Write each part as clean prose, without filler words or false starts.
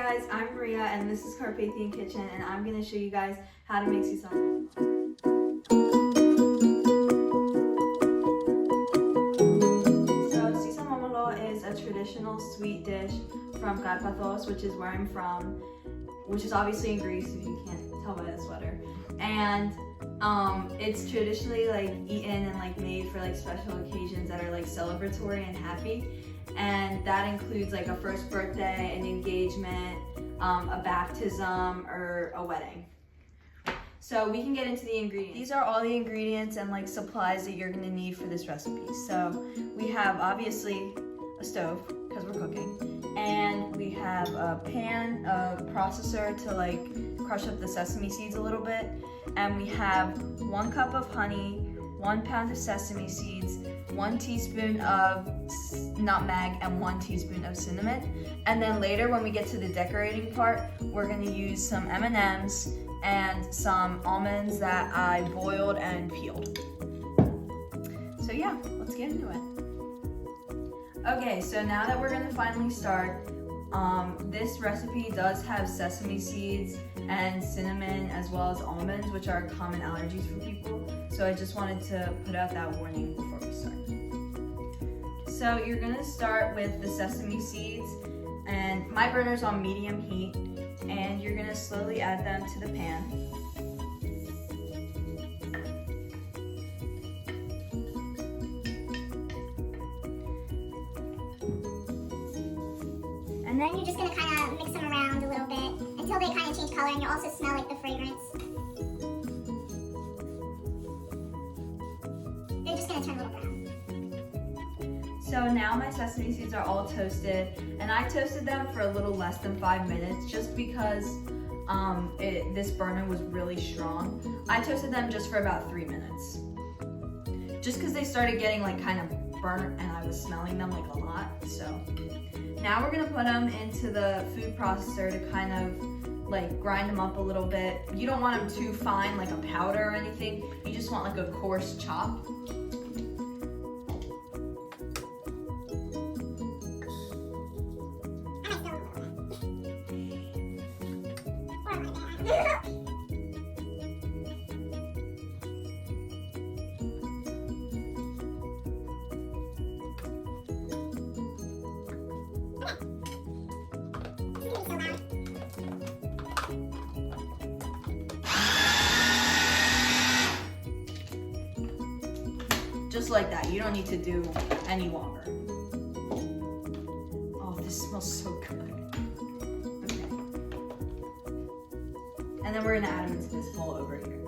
guys, I'm Maria and this is Karpathian Kitchen and I'm going to show you guys how to make Sisamomelo. So Sisamomelo is a traditional sweet dish from Karpathian, which is where I'm from, which is obviously in Greece if you can't tell by the sweater. And it's traditionally like eaten and like made for like special occasions that are like celebratory and happy. And that includes like a first birthday, an engagement, a baptism, or a wedding. So we can get into the ingredients. These are all the ingredients and like supplies that you're gonna need for this recipe. So we have obviously a stove, because we're cooking. And we have a pan, a processor to like crush up the sesame seeds a little bit. And we have 1 cup of honey, 1 pound of sesame seeds, 1 teaspoon of nutmeg, and 1 teaspoon of cinnamon. And then later when we get to the decorating part, we're gonna use some M&Ms and some almonds that I boiled and peeled. So yeah, let's get into it. Okay, so now that we're gonna finally start, this recipe does have sesame seeds and cinnamon as well as almonds, which are common allergies for people. So I just wanted to put out that warning before we start. So you're gonna start with the sesame seeds, and my burner's on medium heat, and you're gonna slowly add them to the pan. And then you're just gonna kind of mix them around a little bit until they kind of change color, and you also smell like the fragrance. They're just gonna turn a little brown. So now my sesame seeds are all toasted, and I toasted them for a little less than 5 minutes just because this burner was really strong. I toasted them just for about 3 minutes. Just because they started getting like kind of burnt and I was smelling them like a lot, so. Now we're gonna put them into the food processor to kind of like grind them up a little bit. You don't want them too fine, like a powder or anything. You just want like a coarse chop. Just like that. You don't need to do any longer. Oh, this smells so good. Okay. And then we're gonna add them into this bowl over here.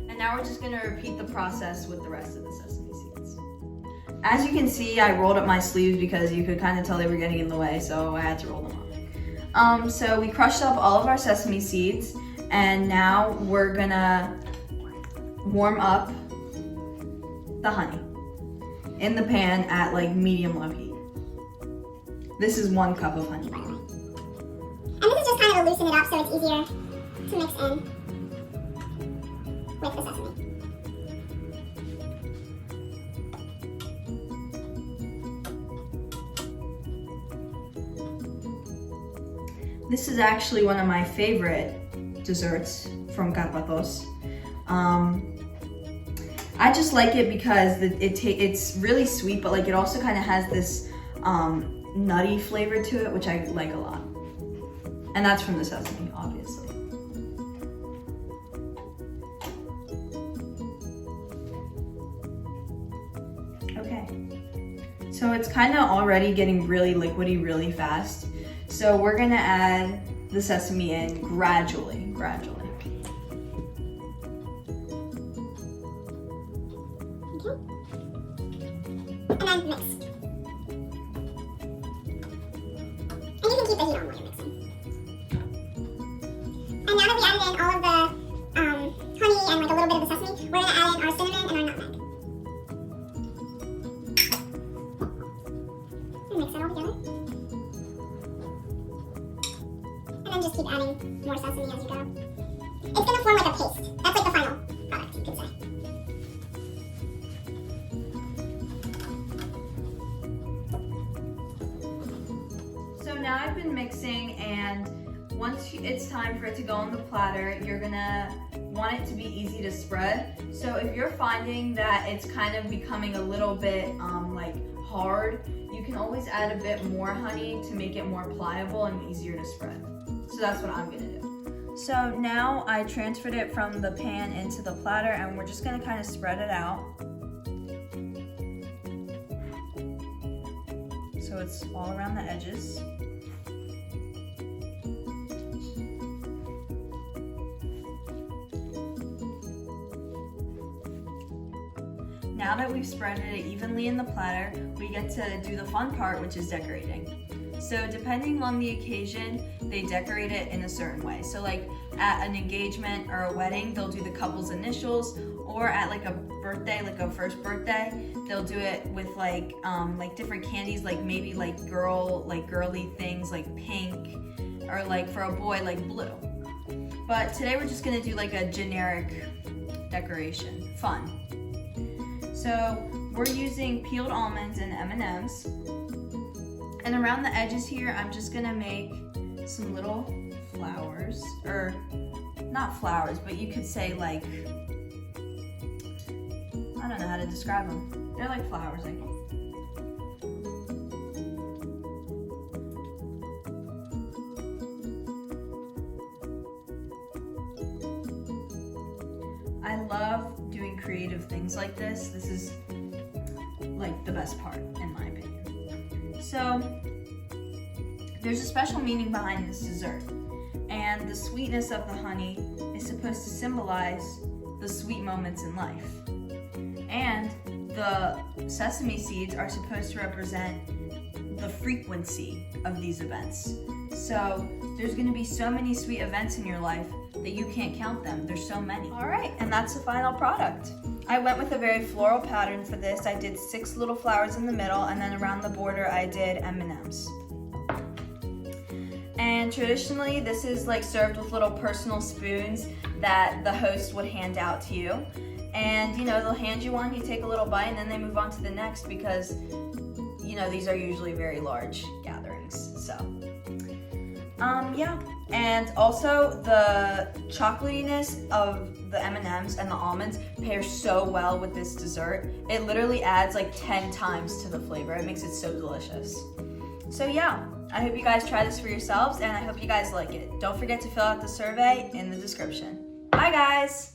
And now we're just gonna repeat the process with the rest of the sesame seeds. As you can see, I rolled up my sleeves because you could kind of tell they were getting in the way, so I had to roll them up. So we crushed up all of our sesame seeds, and now we're gonna warm up the honey in the pan at like medium-low heat. This is 1 cup of honey. And this is just kind of to loosen it up so it's easier to mix in with the sesame. This is actually one of my favorite desserts from Karpathian. I just like it because it's really sweet, but like it also kind of has this nutty flavor to it, which I like a lot. And that's from the sesame, obviously. Okay. So it's kind of already getting really liquidy really fast. So we're gonna add the sesame in gradually. Okay. And then mix. And you can keep the heat on while you're mixing. And now that we added in all of the honey and like a little bit of the sesame, we're gonna add in our cinnamon and our nutmeg. And mix that all together. And then just keep adding more sesame as you go. It's gonna form like paste. That's like the final product, you could say. So now I've been mixing, and once it's time for it to go on the platter, you're gonna want it to be easy to spread. So if you're finding that it's kind of becoming a little bit like hard, you can always add a bit more honey to make it more pliable and easier to spread. So that's what I'm gonna do. So now I transferred it from the pan into the platter, and we're just gonna kind of spread it out. So it's all around the edges. Now that we've spread it evenly in the platter, we get to do the fun part, which is decorating. So depending on the occasion, they decorate it in a certain way. So like at an engagement or a wedding, they'll do the couple's initials, or at like a birthday, like a first birthday, they'll do it with like different candies, like maybe like girly things like pink, or like for a boy like blue. But today we're just gonna do like a generic decoration, fun. So we're using peeled almonds and M&Ms. And around the edges here, I'm just gonna make some little flowers, or not flowers, but you could say like, I don't know how to describe them. They're like flowers, I think. I love doing creative things like this. This is like the best part, in my opinion. So there's a special meaning behind this dessert, and the sweetness of the honey is supposed to symbolize the sweet moments in life, and the sesame seeds are supposed to represent the frequency of these events. So there's going to be so many sweet events in your life that you can't count them. There's so many. All right, and that's the final product. I went with a very floral pattern for this. I did 6 little flowers in the middle, and then around the border I did M&Ms. And traditionally, this is like served with little personal spoons that the host would hand out to you. And you know, they'll hand you one, you take a little bite, and then they move on to the next, because you know, these are usually very large gatherings. So yeah, and also the chocolatiness of the M&Ms and the almonds pair so well with this dessert. It literally adds like 10 times to the flavor. It makes it so delicious. So yeah, I hope you guys try this for yourselves, and I hope you guys like it. Don't forget to fill out the survey in the description. Bye guys!